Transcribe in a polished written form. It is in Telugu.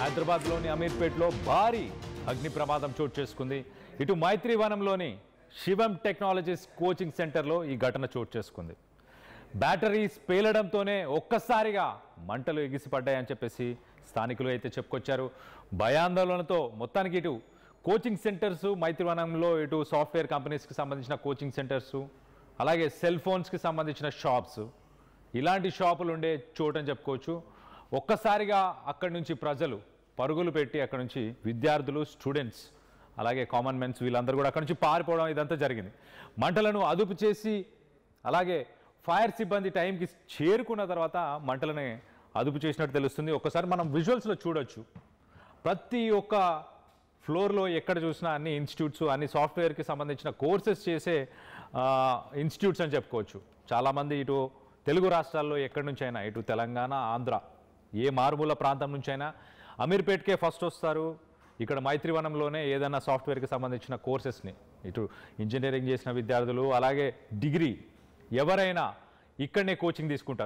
హైదరాబాద్లోని అమీర్పేట్లో భారీ అగ్ని ప్రమాదం చోటు చేసుకుంది. ఇటు మైత్రివనంలోని శివం టెక్నాలజీస్ కోచింగ్ సెంటర్లో ఈ ఘటన చోటు చేసుకుంది. బ్యాటరీస్ పేలడంతోనే ఒక్కసారిగా మంటలు ఎగిసిపడ్డాయని చెప్పేసి స్థానికులు అయితే చెప్పుకొచ్చారు. భయాందోళనతో మొత్తానికి ఇటు కోచింగ్ సెంటర్స్ మైత్రివనంలో ఇటు సాఫ్ట్వేర్ కంపెనీస్కి సంబంధించిన కోచింగ్ సెంటర్స్, అలాగే సెల్ ఫోన్స్కి సంబంధించిన షాప్స్, ఇలాంటి షాపులు ఉండే చోటు అని చెప్పుకోవచ్చు. ఒక్కసారిగా అక్కడి నుంచి ప్రజలు పరుగులు పెట్టి అక్కడి నుంచి విద్యార్థులు, స్టూడెంట్స్, అలాగే కామన్ మెన్స్ వీళ్ళందరూ కూడా అక్కడి నుంచి పారిపోవడం ఇదంతా జరిగింది. మంటలను అదుపు చేసి అలాగే ఫైర్ సిబ్బంది టైంకి చేరుకున్న తర్వాత మంటలని అదుపు చేసినట్టు తెలుస్తుంది. ఒక్కసారి మనం విజువల్స్లో చూడొచ్చు. ప్రతి ఒక్క ఫ్లోర్లో ఎక్కడ చూసినా అన్ని ఇన్స్టిట్యూట్స్, అన్ని సాఫ్ట్వేర్కి సంబంధించిన కోర్సెస్ చేసే ఇన్స్టిట్యూట్స్ అని చెప్పుకోవచ్చు. చాలామంది ఇటు తెలుగు రాష్ట్రాల్లో ఎక్కడి నుంచి అయినా, ఇటు తెలంగాణ, ఆంధ్ర, ఏ మారుమూల ప్రాంతం నుంచి అయినా అమీర్పేట్కే ఫస్ట్ వస్తారు. ఇక్కడ మైత్రివనంలోనే ఏదైనా సాఫ్ట్వేర్కి సంబంధించిన కోర్సెస్ని, ఇటు ఇంజనీరింగ్ చేసిన విద్యార్థులు అలాగే డిగ్రీ ఎవరైనా ఇక్కడనే కోచింగ్ తీసుకుంటారు.